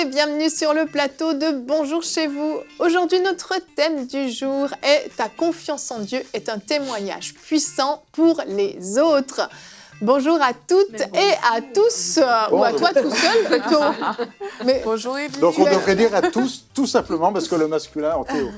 et bienvenue sur le plateau de Bonjour chez vous. Aujourd'hui, notre thème du jour est « Ta confiance en Dieu est un témoignage puissant pour les autres ». Bonjour à toutes et à tous, ou à toi tout seul plutôt. Mais bonjour Evelyne. Donc on devrait dire à tous, tout simplement, parce que le masculin en théorie.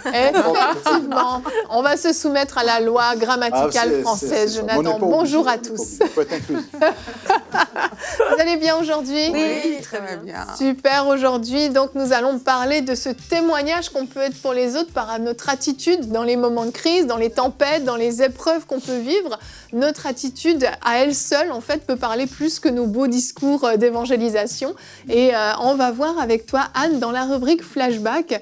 Effectivement, on va se soumettre à la loi grammaticale française, Jonathan. Bonjour à tous. Il faut être inclusif. Vous allez bien aujourd'hui? Oui, très bien. Super, aujourd'hui, donc nous allons parler de ce témoignage qu'on peut être pour les autres par notre attitude dans les moments de crise, dans les tempêtes, dans les épreuves qu'on peut vivre. Notre attitude à elle seule, en fait, peut parler plus que nos beaux discours d'évangélisation. Et on va voir avec toi, Anne, dans la rubrique Flashback,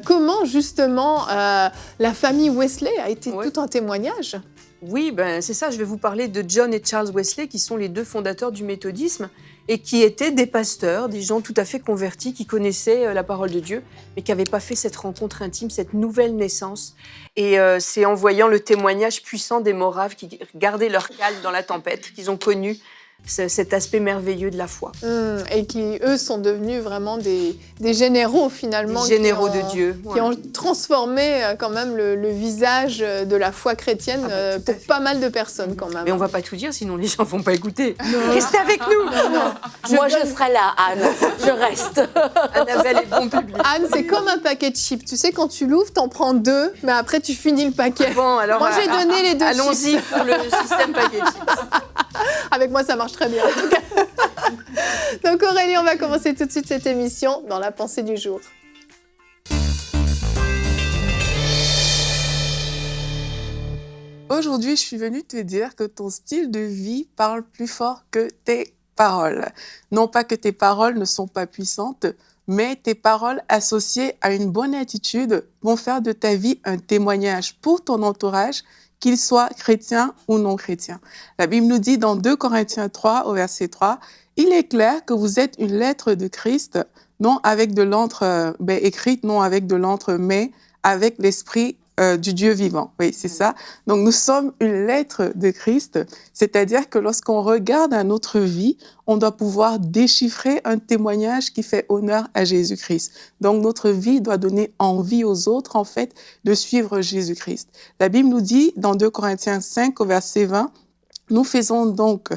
comment justement la famille Wesley a été tout un témoignage. Oui, ben, c'est ça. Je vais vous parler de John et Charles Wesley, qui sont les deux fondateurs du méthodisme et qui étaient des pasteurs, des gens tout à fait convertis, qui connaissaient la parole de Dieu, mais qui n'avaient pas fait cette rencontre intime, cette nouvelle naissance. Et c'est en voyant le témoignage puissant des Moraves qui gardaient leur calme dans la tempête qu'ils ont connu cet aspect merveilleux de la foi. Et qui, eux, sont devenus vraiment des généraux, finalement. Des généraux de Dieu. Qui ont transformé quand même le visage de la foi chrétienne pour pas mal de personnes, quand même. Mais on va pas tout dire, sinon les gens vont pas écouter. Restez avec nous. Moi, je serai là, Anne. Je reste. Annabelle est bon public. Anne, c'est comme un paquet de chips. Tu sais, quand tu l'ouvres, t'en prends 2, mais après, tu finis le paquet. Bon, alors, moi, j'ai donné les 2 chips. Allons-y pour le système paquet de chips. Avec moi, ça marche très bien, en tout cas. Donc Aurélie, on va commencer tout de suite cette émission dans la pensée du jour. Aujourd'hui, je suis venue te dire que ton style de vie parle plus fort que tes paroles. Non pas que tes paroles ne sont pas puissantes, mais tes paroles associées à une bonne attitude vont faire de ta vie un témoignage pour ton entourage, qu'il soit chrétien ou non chrétien. La Bible nous dit dans 2 Corinthiens 3, au verset 3, « Il est clair que vous êtes une lettre de Christ, non avec de l'encre écrite, non avec de l'encre, mais avec l'esprit du Dieu vivant. » Oui, c'est ça. Donc, nous sommes une lettre de Christ, c'est-à-dire que lorsqu'on regarde à notre vie, on doit pouvoir déchiffrer un témoignage qui fait honneur à Jésus-Christ. Donc, notre vie doit donner envie aux autres, en fait, de suivre Jésus-Christ. La Bible nous dit, dans 2 Corinthiens 5, au verset 20, « Nous faisons donc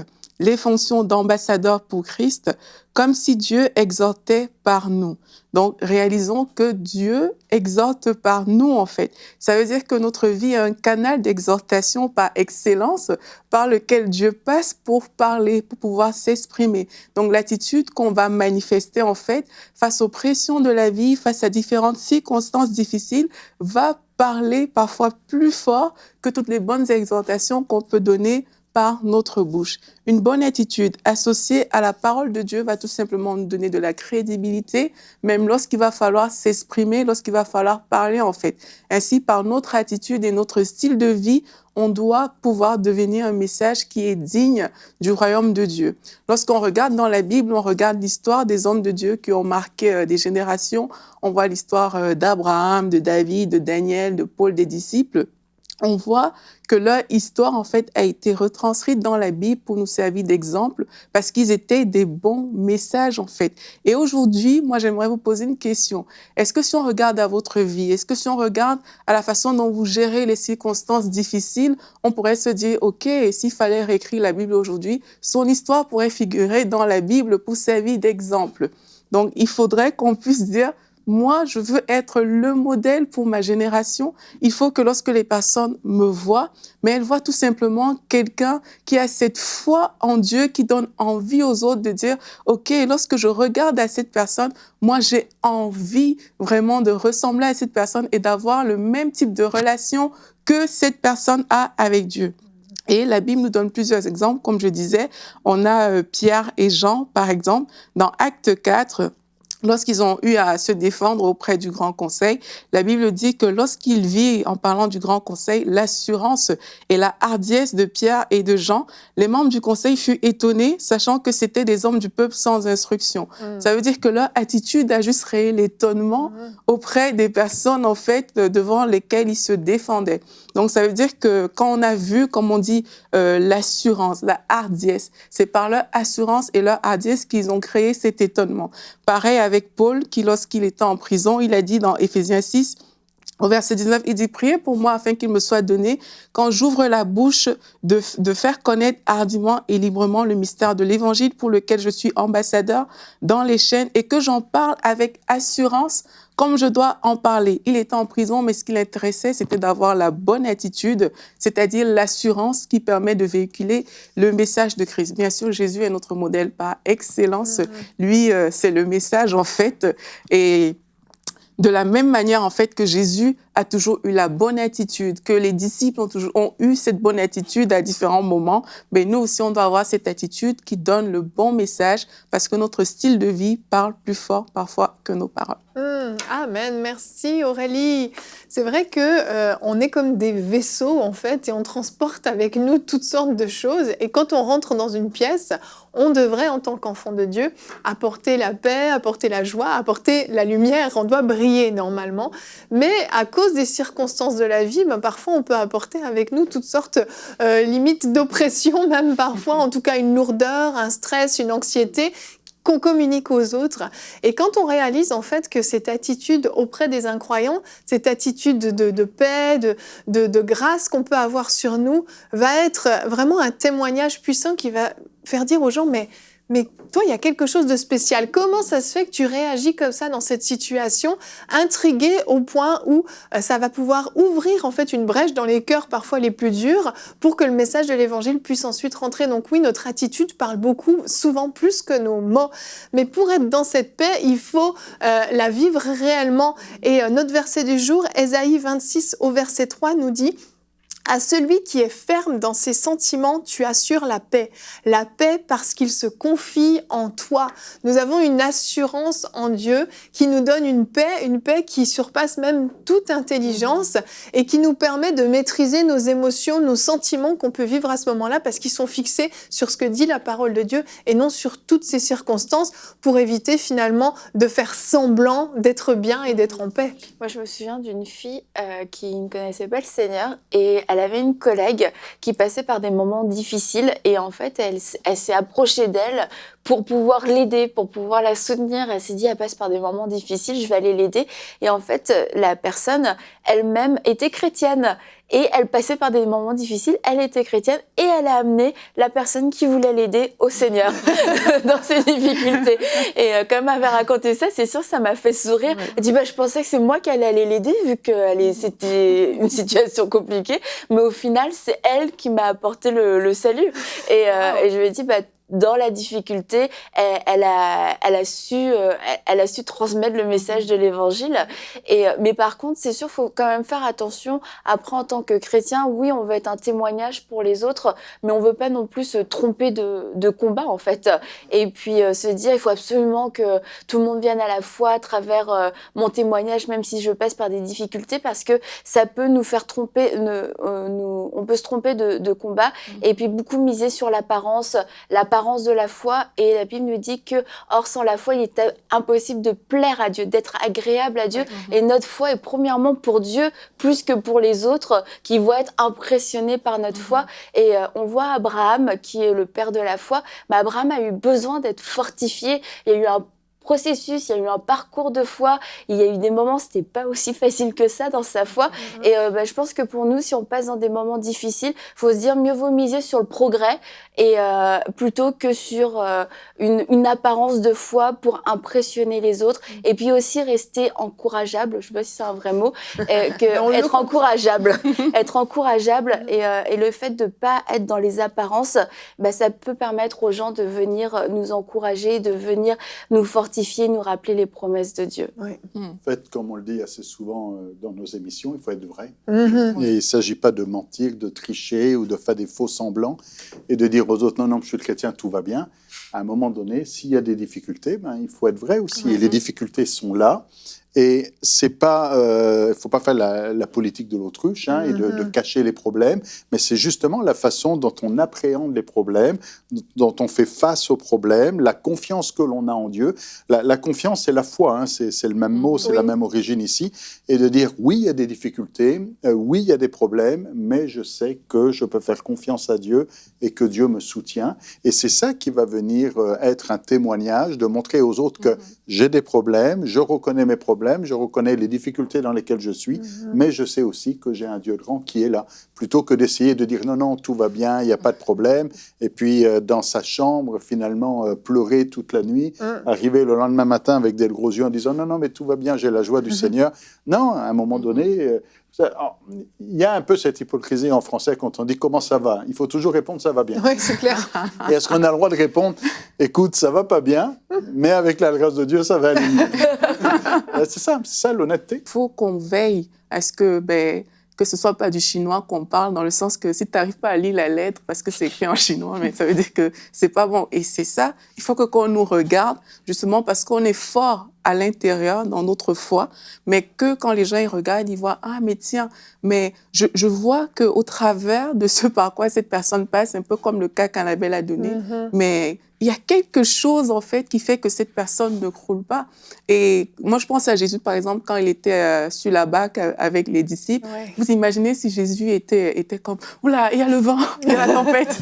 les fonctions d'ambassadeurs pour Christ, comme si Dieu exhortait par nous. » Donc, réalisons que Dieu exhorte par nous, en fait. Ça veut dire que notre vie est un canal d'exhortation par excellence, par lequel Dieu passe pour parler, pour pouvoir s'exprimer. Donc, l'attitude qu'on va manifester, en fait, face aux pressions de la vie, face à différentes circonstances difficiles, va parler parfois plus fort que toutes les bonnes exhortations qu'on peut donner par notre bouche. Une bonne attitude associée à la parole de Dieu va tout simplement nous donner de la crédibilité, même lorsqu'il va falloir s'exprimer, lorsqu'il va falloir parler, en fait. Ainsi, par notre attitude et notre style de vie, on doit pouvoir devenir un message qui est digne du royaume de Dieu. Lorsqu'on regarde dans la Bible, on regarde l'histoire des hommes de Dieu qui ont marqué des générations. On voit l'histoire d'Abraham, de David, de Daniel, de Paul, des disciples. On voit que leur histoire, en fait, a été retranscrite dans la Bible pour nous servir d'exemple parce qu'ils étaient des bons messages, en fait. Et aujourd'hui, moi, j'aimerais vous poser une question. Est-ce que si on regarde à votre vie, est-ce que si on regarde à la façon dont vous gérez les circonstances difficiles, on pourrait se dire, OK, s'il fallait réécrire la Bible aujourd'hui, son histoire pourrait figurer dans la Bible pour servir d'exemple. Donc, il faudrait qu'on puisse dire, moi, je veux être le modèle pour ma génération. Il faut que lorsque les personnes me voient, mais elles voient tout simplement quelqu'un qui a cette foi en Dieu, qui donne envie aux autres de dire, OK, lorsque je regarde à cette personne, moi, j'ai envie vraiment de ressembler à cette personne et d'avoir le même type de relation que cette personne a avec Dieu. Et la Bible nous donne plusieurs exemples. Comme je disais, on a Pierre et Jean, par exemple, dans Acte 4, lorsqu'ils ont eu à se défendre auprès du Grand Conseil, la Bible dit que lorsqu'ils virent, en parlant du Grand Conseil, l'assurance et la hardiesse de Pierre et de Jean, les membres du Conseil furent étonnés, sachant que c'étaient des hommes du peuple sans instruction. Ça veut dire que leur attitude a juste créé l'étonnement auprès des personnes, en fait, devant lesquelles ils se défendaient. Donc, ça veut dire que quand on a vu, comme on dit, l'assurance, la hardiesse, c'est par leur assurance et leur hardiesse qu'ils ont créé cet étonnement. Pareil avec Paul, qui, lorsqu'il était en prison, il a dit dans Éphésiens 6, au verset 19, il dit « Priez pour moi afin qu'il me soit donné, quand j'ouvre la bouche, de faire connaître hardiment et librement le mystère de l'Évangile pour lequel je suis ambassadeur dans les chaînes et que j'en parle avec assurance comme je dois en parler. » Il était en prison, mais ce qui l'intéressait, c'était d'avoir la bonne attitude, c'est-à-dire l'assurance qui permet de véhiculer le message de Christ. Bien sûr, Jésus est notre modèle par excellence. Lui, c'est le message, en fait, et de la même manière, en fait, que Jésus a toujours eu la bonne attitude, que les disciples ont eu cette bonne attitude à différents moments, mais nous aussi, on doit avoir cette attitude qui donne le bon message parce que notre style de vie parle plus fort parfois que nos paroles. Amen, merci Aurélie. C'est vrai que on est comme des vaisseaux en fait et on transporte avec nous toutes sortes de choses et quand on rentre dans une pièce, on devrait en tant qu'enfant de Dieu apporter la paix, apporter la joie, apporter la lumière, on doit briller normalement, mais à cause des circonstances de la vie, parfois on peut apporter avec nous toutes sortes limites d'oppression, même parfois en tout cas une lourdeur, un stress, une anxiété qu'on communique aux autres. Et quand on réalise en fait que cette attitude auprès des incroyants, cette attitude de paix, de grâce qu'on peut avoir sur nous, va être vraiment un témoignage puissant qui va faire dire aux gens, mais toi, il y a quelque chose de spécial. Comment ça se fait que tu réagis comme ça dans cette situation, intrigué au point où ça va pouvoir ouvrir en fait une brèche dans les cœurs parfois les plus durs pour que le message de l'Évangile puisse ensuite rentrer. Donc oui, notre attitude parle beaucoup, souvent plus que nos mots. Mais pour être dans cette paix, il faut la vivre réellement. Et notre verset du jour, Ésaïe 26 au verset 3 nous dit: à celui qui est ferme dans ses sentiments, tu assures la paix. La paix parce qu'il se confie en toi. Nous avons une assurance en Dieu qui nous donne une paix qui surpasse même toute intelligence et qui nous permet de maîtriser nos émotions, nos sentiments qu'on peut vivre à ce moment-là parce qu'ils sont fixés sur ce que dit la parole de Dieu et non sur toutes ces circonstances pour éviter finalement de faire semblant d'être bien et d'être en paix. Moi, je me souviens d'une fille qui ne connaissait pas le Seigneur et elle avait une collègue qui passait par des moments difficiles et en fait, elle s'est approchée d'elle pour pouvoir l'aider, pour pouvoir la soutenir. Elle s'est dit, elle passe par des moments difficiles, je vais aller l'aider. Et en fait, la personne elle-même était chrétienne et elle passait par des moments difficiles, elle était chrétienne et elle a amené la personne qui voulait l'aider au Seigneur dans ses difficultés. Et comme elle avait raconté ça, c'est sûr, ça m'a fait sourire. Elle dit, je pensais que c'est moi qui allais l'aider vu que c'était une situation compliquée, mais au final, c'est elle qui m'a apporté le salut. Et je lui ai dit, dans la difficulté, elle a su transmettre le message de l'Évangile. Mais par contre, c'est sûr, faut quand même faire attention. Après, en tant que chrétien, oui, on veut être un témoignage pour les autres, mais on veut pas non plus se tromper de combat, en fait. Et puis, se dire, il faut absolument que tout le monde vienne à la foi à travers mon témoignage, même si je passe par des difficultés, parce que ça peut nous faire tromper, on peut se tromper de combat, et puis beaucoup miser sur l'apparence de la foi, et la Bible nous dit que, or, sans la foi, il est impossible de plaire à Dieu, d'être agréable à Dieu, et notre foi est premièrement pour Dieu, plus que pour les autres, qui vont être impressionnés par notre foi. Et on voit Abraham, qui est le père de la foi, Abraham a eu besoin d'être fortifié, il y a eu un processus, il y a eu un parcours de foi, il y a eu des moments, c'était pas aussi facile que ça dans sa foi. Et je pense que pour nous, si on passe dans des moments difficiles, faut se dire mieux vaut miser sur le progrès et plutôt que sur une apparence de foi pour impressionner les autres. Et puis aussi rester encourageable, je sais pas si c'est un vrai mot, être encourageable, être encourageable et le fait de pas être dans les apparences, ça peut permettre aux gens de venir nous encourager, de venir nous fortifier, nous rappeler les promesses de Dieu. Oui. En fait, comme on le dit assez souvent dans nos émissions, il faut être vrai. Et il ne s'agit pas de mentir, de tricher ou de faire des faux semblants et de dire aux autres, non, je suis chrétien, tout va bien. À un moment donné, s'il y a des difficultés, il faut être vrai aussi. Et les difficultés sont là. Et c'est pas, faut pas faire la politique de l'autruche et de cacher les problèmes, mais c'est justement la façon dont on appréhende les problèmes, dont on fait face aux problèmes, la confiance que l'on a en Dieu. La confiance, c'est la foi, c'est le même mot, c'est la même origine ici, et de dire oui, il y a des difficultés, oui, il y a des problèmes, mais je sais que je peux faire confiance à Dieu et que Dieu me soutient. Et c'est ça qui va venir être un témoignage, de montrer aux autres que j'ai des problèmes, je reconnais mes problèmes, je reconnais les difficultés dans lesquelles je suis, mais je sais aussi que j'ai un Dieu grand qui est là, plutôt que d'essayer de dire non, tout va bien, il n'y a pas de problème, et puis dans sa chambre, finalement, pleurer toute la nuit, arriver le lendemain matin avec des gros yeux en disant non, mais tout va bien, j'ai la joie du Seigneur. Non, à un moment donné, il y a un peu cette hypocrisie en français quand on dit comment ça va. Il faut toujours répondre ça va bien. Oui, c'est clair. Et est-ce qu'on a le droit de répondre écoute, ça va pas bien, mais avec la grâce de Dieu, ça va aller mieux. C'est ça l'honnêteté. Il faut qu'on veille à ce que ce soit pas du chinois qu'on parle, dans le sens que si tu n'arrives pas à lire la lettre parce que c'est écrit en chinois, mais ça veut dire que c'est pas bon. Et c'est ça, il faut que qu'on nous regarde, justement parce qu'on est fort à l'intérieur, dans notre foi, mais que quand les gens ils regardent, ils voient « Ah, mais tiens, mais je vois qu'au travers de ce par quoi cette personne passe, un peu comme le cas qu'Annabelle a donné, mais il y a quelque chose, en fait, qui fait que cette personne ne croule pas. » Et moi, je pense à Jésus, par exemple, quand il était sur la barque avec les disciples. Ouais. Vous imaginez si Jésus était comme « Oula, il y a le vent, il y a la tempête,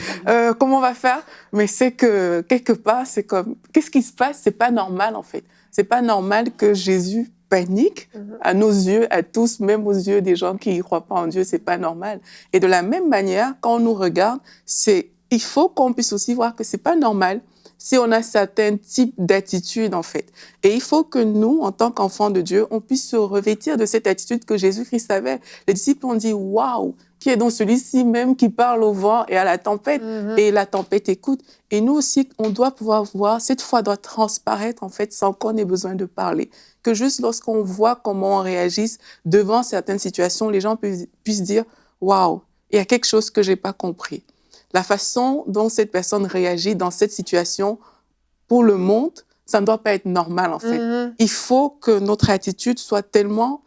comment on va faire ?» Mais c'est que, quelque part, c'est comme « Qu'est-ce qui se passe ?» C'est pas normal, en fait. C'est pas normal que Jésus panique à nos yeux, à tous, même aux yeux des gens qui ne croient pas en Dieu. C'est pas normal. Et de la même manière, quand on nous regarde, il faut qu'on puisse aussi voir que c'est pas normal si on a certains types d'attitudes, en fait. Et il faut que nous, en tant qu'enfants de Dieu, on puisse se revêtir de cette attitude que Jésus-Christ avait. Les disciples ont dit « Waouh !» Qui est donc celui-ci même qui parle au vent et à la tempête, et la tempête écoute. Et nous aussi, on doit pouvoir voir, cette foi doit transparaître, en fait, sans qu'on ait besoin de parler. Que juste lorsqu'on voit comment on réagisse devant certaines situations, les gens puissent dire « Waouh, il y a quelque chose que je n'ai pas compris. » La façon dont cette personne réagit dans cette situation, pour le monde, ça ne doit pas être normal, en fait. Il faut que notre attitude soit tellement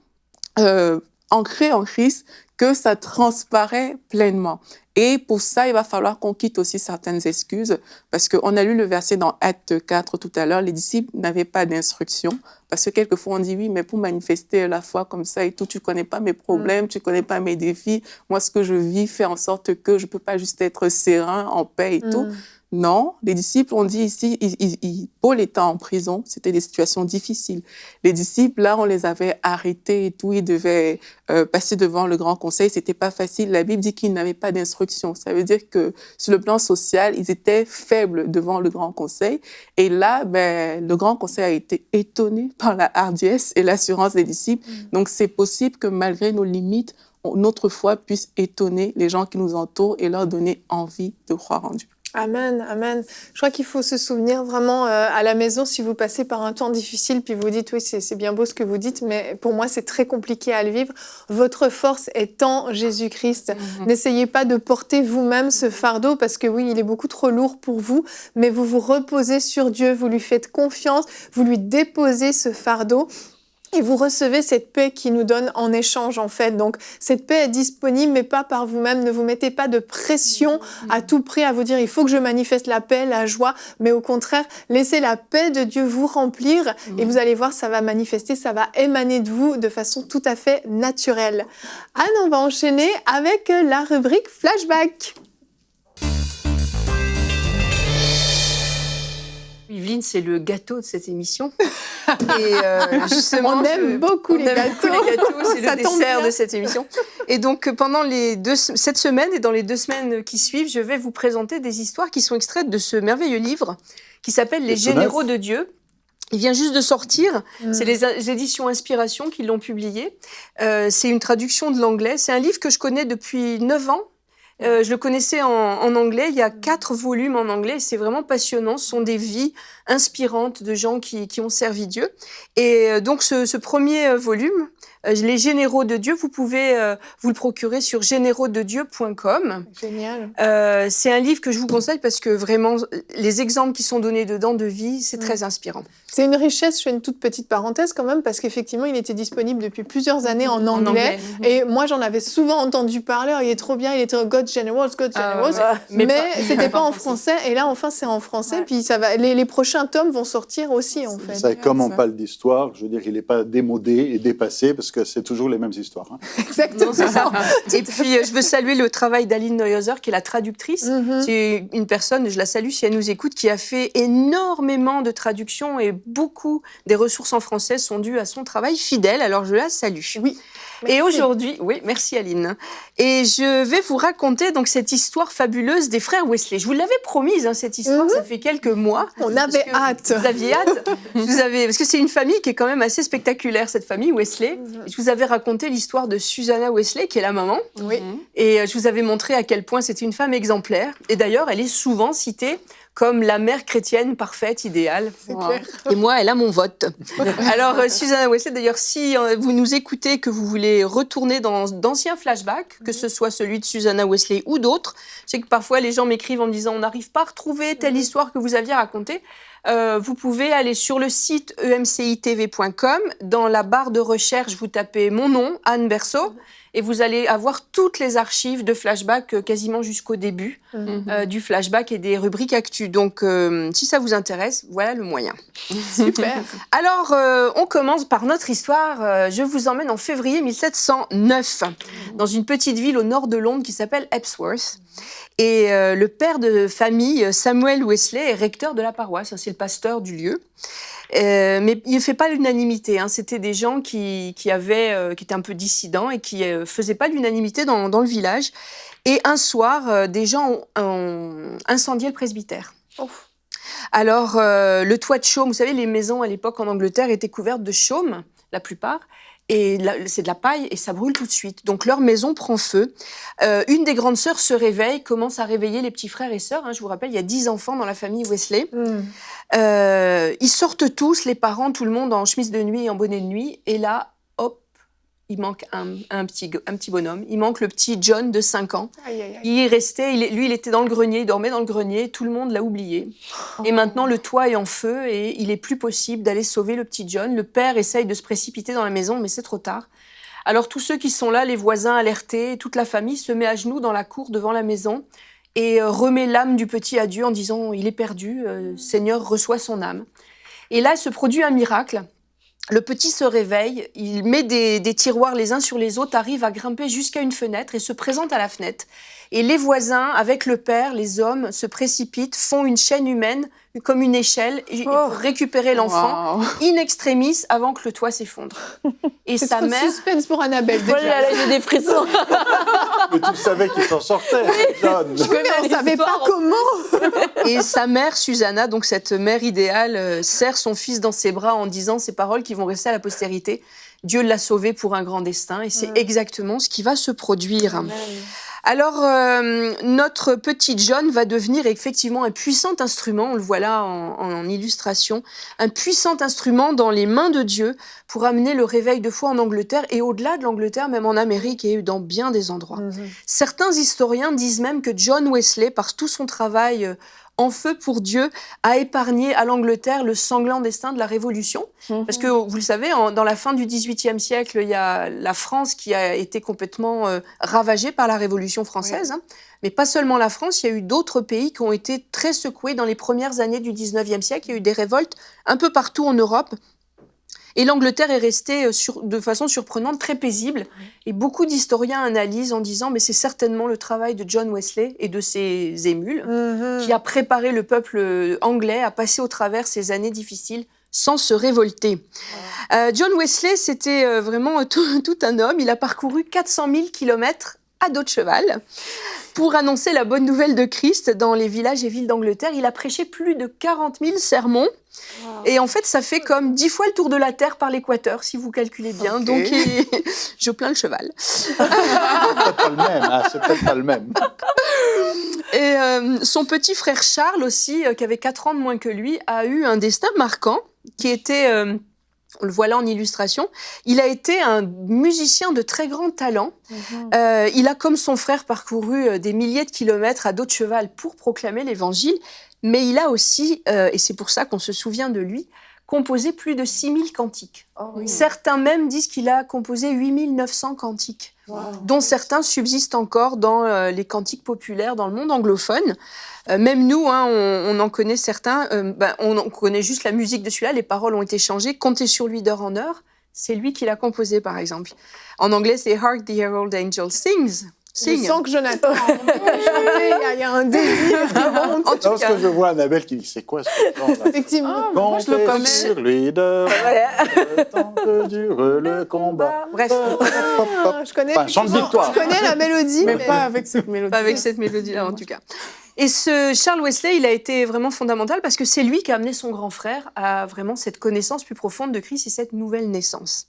ancrée en Christ que ça transparaît pleinement. Et pour ça, il va falloir qu'on quitte aussi certaines excuses, parce qu'on a lu le verset dans Acte 4 tout à l'heure, les disciples n'avaient pas d'instruction, parce que quelquefois on dit oui, mais pour manifester la foi comme ça et tout, tu connais pas mes problèmes, tu connais pas mes défis, moi ce que je vis fait en sorte que je peux pas juste être serein, en paix et tout. Non, les disciples ont dit ici, Paul était en prison, c'était des situations difficiles. Les disciples, là, on les avait arrêtés et tout, ils devaient passer devant le grand conseil, c'était pas facile. La Bible dit qu'ils n'avaient pas d'instruction. Ça veut dire que sur le plan social, ils étaient faibles devant le grand conseil. Et là, le grand conseil a été étonné par la hardiesse et l'assurance des disciples. Donc, c'est possible que malgré nos limites, notre foi puisse étonner les gens qui nous entourent et leur donner envie de croire en Dieu. Amen, amen. Je crois qu'il faut se souvenir vraiment à la maison, si vous passez par un temps difficile, puis vous dites, oui, c'est bien beau ce que vous dites, mais pour moi, c'est très compliqué à le vivre. Votre force est en Jésus-Christ. N'essayez pas de porter vous-même ce fardeau, parce que oui, il est beaucoup trop lourd pour vous, mais vous vous reposez sur Dieu, vous lui faites confiance, vous lui déposez ce fardeau. Et vous recevez cette paix qui nous donne en échange, en fait. Donc, cette paix est disponible, mais pas par vous-même. Ne vous mettez pas de pression à tout prix à vous dire « il faut que je manifeste la paix, la joie », mais au contraire, laissez la paix de Dieu vous remplir et vous allez voir, ça va manifester, ça va émaner de vous de façon tout à fait naturelle. Anne, on va enchaîner avec la rubrique Flashback. Yveline, c'est le gâteau de cette émission. Et justement, on aime beaucoup les gâteaux. C'est le dessert de cette émission. Et donc, pendant cette semaine et dans les 2 semaines qui suivent, je vais vous présenter des histoires qui sont extraites de ce merveilleux livre qui s'appelle « Les généraux de Dieu ». Il vient juste de sortir. C'est les éditions Inspiration qui l'ont publié. C'est une traduction de l'anglais. C'est un livre que je connais depuis 9 ans. Je le connaissais en anglais. Il y a 4 volumes en anglais. C'est vraiment passionnant. Ce sont des vies inspirantes de gens qui ont servi Dieu. Et donc ce premier volume, Les Généraux de Dieu, vous pouvez vous le procurer sur générauxdedieu.com. Génial. C'est un livre que je vous conseille parce que vraiment, les exemples qui sont donnés dedans de vie, c'est très inspirant. C'est une richesse, je fais une toute petite parenthèse quand même, parce qu'effectivement, il était disponible depuis plusieurs années en anglais. Et moi, j'en avais souvent entendu parler. Oh, il est trop bien, il est trop God's Generals. Mais c'était pas en français. Et là, enfin, c'est en français. Ouais. Puis ça va, les prochains tomes vont sortir aussi, en fait. Ça, comme on parle d'histoire, je veux dire, il n'est pas démodé et dépassé, parce que c'est toujours les mêmes histoires. Hein. Exactement. C'est ça. Et puis, je veux saluer le travail d'Aline Neuhauser, qui est la traductrice. C'est une personne, je la salue si elle nous écoute, qui a fait énormément de traductions et beaucoup des ressources en français sont dues à son travail fidèle. Alors, je la salue. Oui. Merci. Et aujourd'hui, oui, merci Aline. Et je vais vous raconter donc cette histoire fabuleuse des frères Wesley. Je vous l'avais promise, hein, cette histoire, ça fait quelques mois. On avait hâte. Vous aviez hâte. Parce que c'est une famille qui est quand même assez spectaculaire, cette famille Wesley. Je vous avais raconté l'histoire de Susanna Wesley, qui est la maman. Oui. Et je vous avais montré à quel point c'était une femme exemplaire. Et d'ailleurs, elle est souvent citée comme la mère chrétienne parfaite, idéale. C'est clair. Et moi, elle a mon vote. Alors, Susanna Wesley, d'ailleurs, si vous nous écoutez, que vous voulez retourner dans d'anciens flashbacks, que ce soit celui de Susanna Wesley ou d'autres, je sais que parfois les gens m'écrivent en me disant « on n'arrive pas à retrouver telle histoire que vous aviez racontée ». Vous pouvez aller sur le site emcitv.com. Dans la barre de recherche, vous tapez mon nom, Anne Berceau, et vous allez avoir toutes les archives de flashback quasiment jusqu'au début du flashback et des rubriques actu. Donc, si ça vous intéresse, voilà le moyen. Super. Alors, on commence par notre histoire. Je vous emmène en février 1709, dans une petite ville au nord de Londres qui s'appelle Epsworth. Et le père de famille, Samuel Wesley, est recteur de la paroisse. C'est le pasteur du lieu. Mais il ne fait pas l'unanimité. Hein. C'était des gens qui étaient un peu dissidents et qui ne faisaient pas l'unanimité dans le village. Et un soir, des gens ont incendié le presbytère. Alors, le toit de chaume, vous savez, les maisons à l'époque en Angleterre étaient couvertes de chaume, la plupart. Et c'est de la paille et ça brûle tout de suite. Donc leur maison prend feu. Une des grandes sœurs se réveille, commence à réveiller les petits frères et sœurs. Hein, je vous rappelle, il y a 10 enfants dans la famille Wesley. Ils sortent tous, les parents, tout le monde en chemise de nuit et en bonnet de nuit. Et là, hop, il manque un petit bonhomme. Il manque le petit John de 5 ans. Aïe, aïe, aïe. Il est resté, il était dans le grenier, il dormait dans le grenier. Tout le monde l'a oublié. Et maintenant, le toit est en feu et il est plus possible d'aller sauver le petit John. Le père essaye de se précipiter dans la maison, mais c'est trop tard. Alors tous ceux qui sont là, les voisins alertés, toute la famille se met à genoux dans la cour devant la maison et remet l'âme du petit à Dieu en disant « il est perdu, Seigneur, reçois son âme ». Et là, se produit un miracle. Le petit se réveille, il met des tiroirs les uns sur les autres, arrive à grimper jusqu'à une fenêtre et se présente à la fenêtre. Et les voisins, avec le père, les hommes, se précipitent, font une chaîne humaine, comme une échelle, pour récupérer l'enfant, in extremis, avant que le toit s'effondre. Et C'est sa trop de mère... suspense pour Annabelle, déjà. Oh là là, j'ai des frissons. Mais tu savais qu'il s'en sortait, John. Oui, mais on ne savait pas comment. Et sa mère, Susanna, donc cette mère idéale, serre son fils dans ses bras en disant ces paroles qui vont rester à la postérité. Dieu l'a sauvé pour un grand destin. Et c'est exactement ce qui va se produire. Amen. Alors, notre petit John va devenir effectivement un puissant instrument, on le voit là en illustration, un puissant instrument dans les mains de Dieu pour amener le réveil de foi en Angleterre et au-delà de l'Angleterre, même en Amérique et dans bien des endroits. Certains historiens disent même que John Wesley, par tout son travail en feu pour Dieu, a épargné à l'Angleterre le sanglant destin de la Révolution. Parce que, vous le savez, dans la fin du XVIIIe siècle, il y a la France qui a été complètement ravagée par la Révolution française. Hein. Mais pas seulement la France, il y a eu d'autres pays qui ont été très secoués dans les premières années du XIXe siècle. Il y a eu des révoltes un peu partout en Europe. Et l'Angleterre est restée de façon surprenante très paisible. Et beaucoup d'historiens analysent en disant mais c'est certainement le travail de John Wesley et de ses émules qui a préparé le peuple anglais à passer au travers ces années difficiles sans se révolter. John Wesley, c'était vraiment tout un homme. Il a parcouru 400 000 kilomètres à dos de cheval pour annoncer la bonne nouvelle de Christ dans les villages et villes d'Angleterre. Il a prêché plus de 40 000 sermons. Et en fait, ça fait comme 10 fois le tour de la Terre par l'équateur, si vous calculez bien. Okay. Donc, je plains le cheval. C'est peut-être pas le même. Et son petit frère Charles aussi, qui avait 4 ans de moins que lui, a eu un destin marquant, qui était, on le voit là en illustration, il a été un musicien de très grand talent. Il a, comme son frère, parcouru des milliers de kilomètres à dos de cheval pour proclamer l'évangile, mais il a aussi, et c'est pour ça qu'on se souvient de lui, composé plus de 6000 cantiques. Certains même disent qu'il a composé 8900 cantiques, dont certains subsistent encore dans les cantiques populaires dans le monde anglophone. Même nous, on en connaît certains. On connaît juste la musique de celui-là. Les paroles ont été changées. Comptez sur lui d'heure en heure. C'est lui qui l'a composé, par exemple. En anglais, c'est Hark the Herald Angel Sings. Je sens que Jonathan a envie de chanter. Il y a un désir qui monte. En tout Parce cas, que je vois Annabelle qui dit c'est quoi ce chant-là? Effectivement. moi, je le connais. Sur lui de le temps que dure le combat. bref, Je connais, Enfin, chant de victoire. je connais la mélodie, Mais pas avec cette mélodie. pas avec cette mélodie-là, en tout cas. Et ce Charles Wesley, il a été vraiment fondamental parce que c'est lui qui a amené son grand frère à vraiment cette connaissance plus profonde de Christ et cette nouvelle naissance.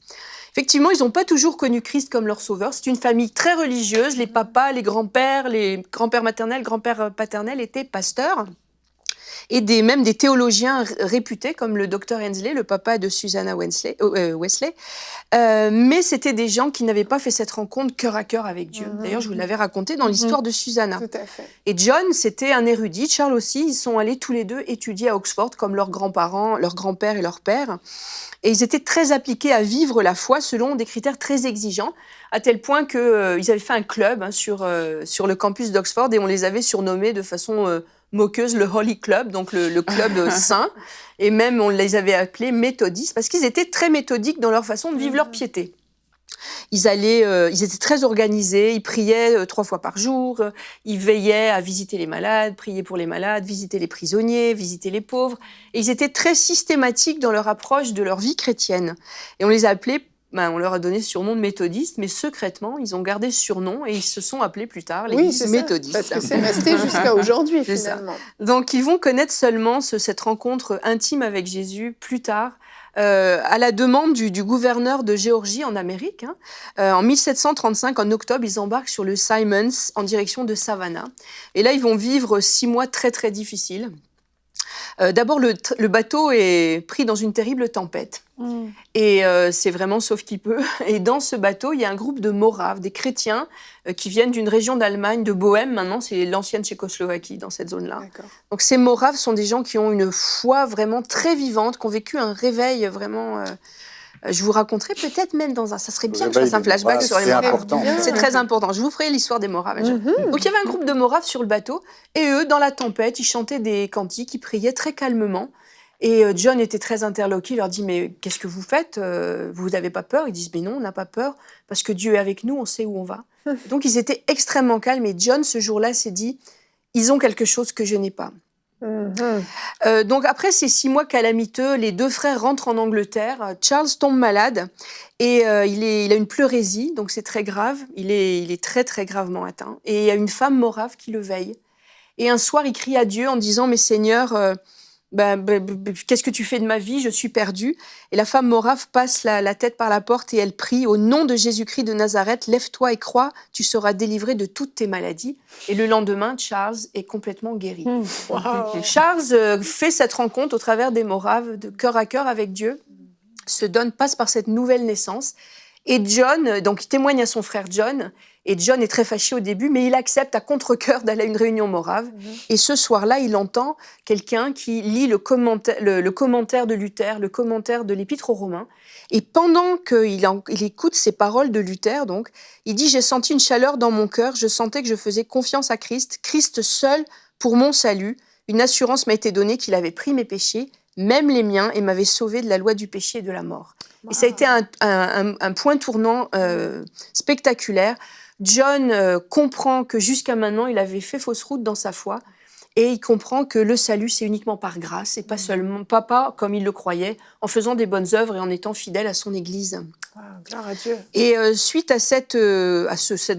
Effectivement, ils n'ont pas toujours connu Christ comme leur sauveur. C'est une famille très religieuse. Les papas, les grands-pères maternels, grands-pères paternels étaient pasteurs. Et même des théologiens réputés, comme le docteur Hensley, le papa de Susanna Wesley. Mais c'était des gens qui n'avaient pas fait cette rencontre cœur à cœur avec Dieu. D'ailleurs, je vous l'avais raconté dans l'histoire de Susanna. Tout à fait. Et John, c'était un érudit. Charles aussi, ils sont allés tous les deux étudier à Oxford, comme leurs grands-parents, leur grand-père et leur père. Et ils étaient très appliqués à vivre la foi selon des critères très exigeants, à tel point qu'ils avaient fait un club sur le campus d'Oxford et on les avait surnommés de façon moqueuse le Holy Club, donc le club saint. Et même, on les avait appelés méthodistes parce qu'ils étaient très méthodiques dans leur façon de vivre leur piété. Ils étaient très organisés, ils priaient 3 fois par jour, ils veillaient à visiter les malades, prier pour les malades, visiter les prisonniers, visiter les pauvres. Et ils étaient très systématiques dans leur approche de leur vie chrétienne. Et on les a appelés, on leur a donné ce surnom de méthodistes, mais secrètement, ils ont gardé ce surnom et ils se sont appelés plus tard l'Église méthodiste. Parce que c'est resté jusqu'à aujourd'hui, C'est ça. finalement. Donc, ils vont connaître seulement cette rencontre intime avec Jésus plus tard, à la demande du gouverneur de Géorgie en Amérique. En 1735, en octobre, ils embarquent sur le Simons en direction de Savannah. Et là, ils vont vivre 6 mois très, très difficiles. D'abord, le bateau est pris dans une terrible tempête. Et c'est vraiment sauf qui peut. Et dans ce bateau, il y a un groupe de Moraves, des chrétiens qui viennent d'une région d'Allemagne, de Bohême. Maintenant, c'est l'ancienne Tchécoslovaquie dans cette zone-là. D'accord. Donc ces Moraves sont des gens qui ont une foi vraiment très vivante, qui ont vécu un réveil vraiment... je vous raconterai peut-être même ça serait bien que je fasse un flashback sur les C'est Moraves. important. C'est très important. Je vous ferai l'histoire des Moraves. Donc il y avait un groupe de Moraves sur le bateau et eux, dans la tempête, ils chantaient des cantiques, ils priaient très calmement. Et John était très interloqué, il leur dit « Mais qu'est-ce que vous faites? Vous n'avez pas peur ?» Ils disent « Mais non, on n'a pas peur, parce que Dieu est avec nous, on sait où on va. » Donc ils étaient extrêmement calmes et John, ce jour-là, s'est dit « Ils ont quelque chose que je n'ai pas. » Donc après ces 6 mois calamiteux, les 2 frères rentrent en Angleterre. Charles tombe malade et il a une pleurésie, donc c'est très grave. Il est très très gravement atteint. Et il y a une femme morave qui le veille. Et un soir, il crie à Dieu en disant « Mais Seigneur, qu'est-ce que tu fais de ma vie? Je suis perdu. » Et la femme morave passe la tête par la porte et elle prie « Au nom de Jésus-Christ de Nazareth, lève-toi et crois, tu seras délivré de toutes tes maladies. » Et le lendemain, Charles est complètement guéri. Charles fait cette rencontre au travers des Moraves, de cœur à cœur avec Dieu, passe par cette nouvelle naissance. Et John, donc il témoigne à son frère John, et John est très fâché au début, mais il accepte à contre-cœur d'aller à une réunion morave. Et ce soir-là, il entend quelqu'un qui lit le commentaire de Luther, le commentaire de l'Épître aux Romains. Et pendant qu'il écoute ces paroles de Luther, donc, il dit « J'ai senti une chaleur dans mon cœur, je sentais que je faisais confiance à Christ, Christ seul pour mon salut. Une assurance m'a été donnée qu'il avait pris mes péchés, même les miens, et m'avait sauvé de la loi du péché et de la mort. » Et ça a été un point tournant spectaculaire. John comprend que jusqu'à maintenant, il avait fait fausse route dans sa foi et il comprend que le salut, c'est uniquement par grâce et pas comme il le croyait, en faisant des bonnes œuvres et en étant fidèle à son Église. Gloire à Dieu. Et suite à cette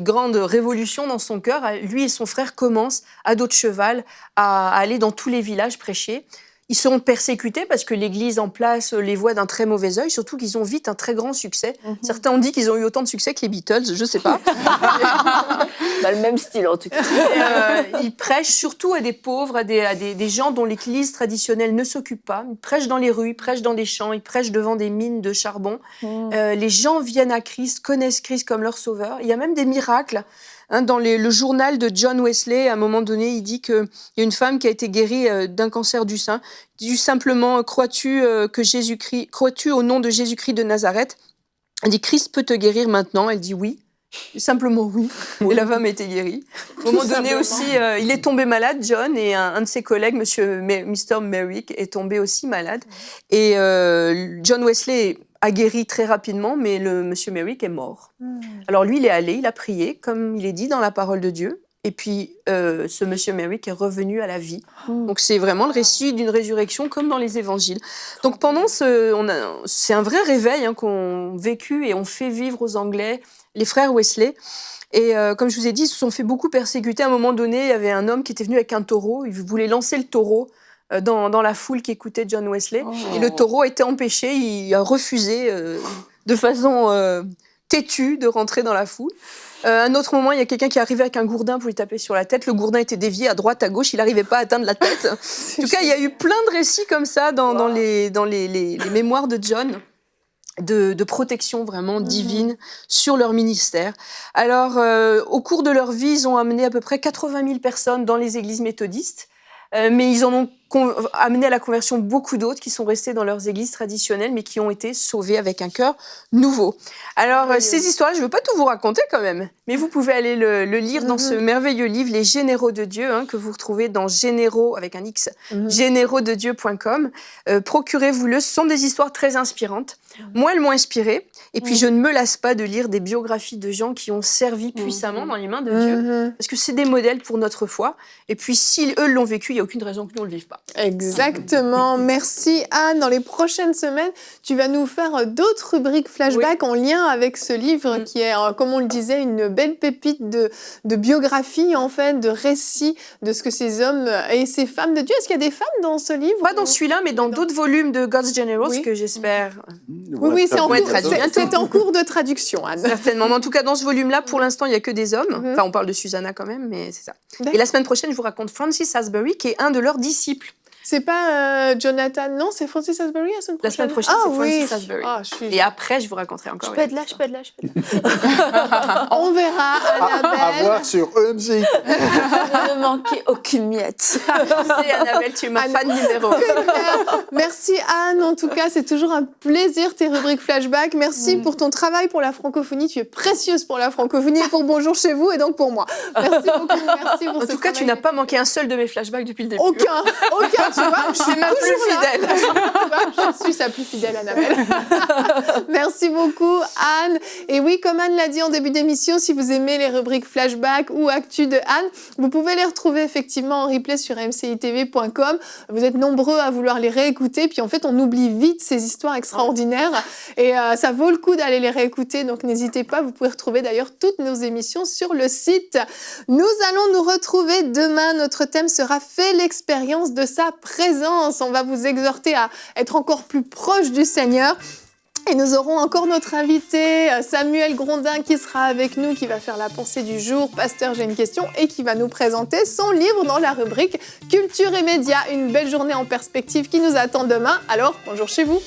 grande révolution dans son cœur, lui et son frère commencent, à dos de cheval, à aller dans tous les villages prêcher. Ils seront persécutés parce que l'Église en place les voit d'un très mauvais œil, surtout qu'ils ont vite un très grand succès. Certains ont dit qu'ils ont eu autant de succès que les Beatles, je sais pas. Le même style en tout cas. Ils prêchent surtout à des pauvres, à des gens dont l'Église traditionnelle ne s'occupe pas. Ils prêchent dans les rues, ils prêchent dans des champs, ils prêchent devant des mines de charbon. Les gens viennent à Christ, connaissent Christ comme leur sauveur. Il y a même des miracles. Dans le journal de John Wesley, à un moment donné, il dit qu'il y a une femme qui a été guérie d'un cancer du sein. Il dit simplement, crois-tu au nom de Jésus-Christ de Nazareth? Elle dit, Christ peut te guérir maintenant? Elle dit oui. Simplement oui. Et la femme a été guérie. À un moment donné aussi, il est tombé malade, John, et un de ses collègues, Mr. Merrick, est tombé aussi malade. Et John Wesley a guéri très rapidement, mais le monsieur Merrick est mort. Alors lui, il est allé, il a prié, comme il est dit dans la parole de Dieu. Et puis, ce monsieur Merrick est revenu à la vie. Donc, c'est vraiment le récit d'une résurrection, comme dans les évangiles. Donc, pendant c'est un vrai réveil qu'ont vécu et ont fait vivre aux Anglais les frères Wesley. Et comme je vous ai dit, ils se sont fait beaucoup persécuter. À un moment donné, il y avait un homme qui était venu avec un taureau. Il voulait lancer le taureau dans la foule qui écoutait John Wesley. Et le taureau a été empêché. Il a refusé de façon têtue de rentrer dans la foule. À un autre moment, il y a quelqu'un qui est arrivé avec un gourdin pour lui taper sur la tête. Le gourdin était dévié à droite, à gauche. Il n'arrivait pas à atteindre la tête. En tout cas, il y a eu plein de récits comme ça dans les mémoires de John, de protection vraiment divine sur leur ministère. Alors, au cours de leur vie, ils ont amené à peu près 80 000 personnes dans les églises méthodistes. Mais ils en ont amené à la conversion beaucoup d'autres qui sont restés dans leurs églises traditionnelles, mais qui ont été sauvés avec un cœur nouveau. Alors, ces histoires, je ne veux pas tout vous raconter quand même, mais vous pouvez aller le lire dans ce merveilleux livre, Les Généraux de Dieu, que vous retrouvez dans Généraux, avec un X, générauxdedieu.com. Procurez-vous-le, ce sont des histoires très inspirantes. Moi, elles m'ont inspirée, et puis je ne me lasse pas de lire des biographies de gens qui ont servi puissamment dans les mains de Dieu, parce que c'est des modèles pour notre foi, et puis si eux l'ont vécu, il n'y a aucune raison que nous ne le vivions pas. Exactement. Merci Anne. Dans les prochaines semaines, tu vas nous faire d'autres rubriques flashback en lien avec ce livre qui est, comme on le disait, une belle pépite de biographie, en fait, de récits de ce que ces hommes et ces femmes de Dieu. Est-ce qu'il y a des femmes dans ce livre? Pas dans celui-là, mais dans d'autres volumes de God's Generals que j'espère. Oui, c'est en cours de traduction, Anne. Certainement. Mais en tout cas, dans ce volume-là, pour l'instant, il n'y a que des hommes. Enfin, on parle de Susanna quand même, mais c'est ça. Et la semaine prochaine, je vous raconte Francis Asbury, qui est un de leurs disciples. C'est pas Jonathan, non, c'est Francis Asbury la semaine prochaine. La semaine prochaine, c'est Francis Asbury. Et après, je vous raconterai encore. Je peux être là. On verra, Annabelle. À voir sur EMJ. Ne manquez aucune miette. C'est Annabelle, tu es ma fan numéro 1. Merci Anne, en tout cas, c'est toujours un plaisir tes rubriques flashback. Merci pour ton travail pour la francophonie. Tu es précieuse pour la francophonie et pour Bonjour chez vous et donc pour moi. Merci beaucoup, merci pour En tout cas, tu n'as pas manqué un seul de mes flashbacks depuis le début. Aucun, tu vois, je suis ma plus fidèle. Je suis sa plus fidèle, Annabelle. Merci beaucoup, Anne. Et oui, comme Anne l'a dit en début d'émission, si vous aimez les rubriques flashback ou actu de Anne, vous pouvez les retrouver effectivement en replay sur mcitv.com. Vous êtes nombreux à vouloir les réécouter, puis en fait, on oublie vite ces histoires extraordinaires et ça vaut le coup d'aller les réécouter, donc n'hésitez pas. Vous pouvez retrouver d'ailleurs toutes nos émissions sur le site. Nous allons nous retrouver demain. Notre thème sera « Fais l'expérience de sa présence ». On va vous exhorter à être encore plus proche du Seigneur. Et nous aurons encore notre invité, Samuel Grondin, qui sera avec nous, qui va faire la pensée du jour. Pasteur, j'ai une question, et qui va nous présenter son livre dans la rubrique Culture et Médias. Une belle journée en perspective qui nous attend demain. Alors, bonjour chez vous.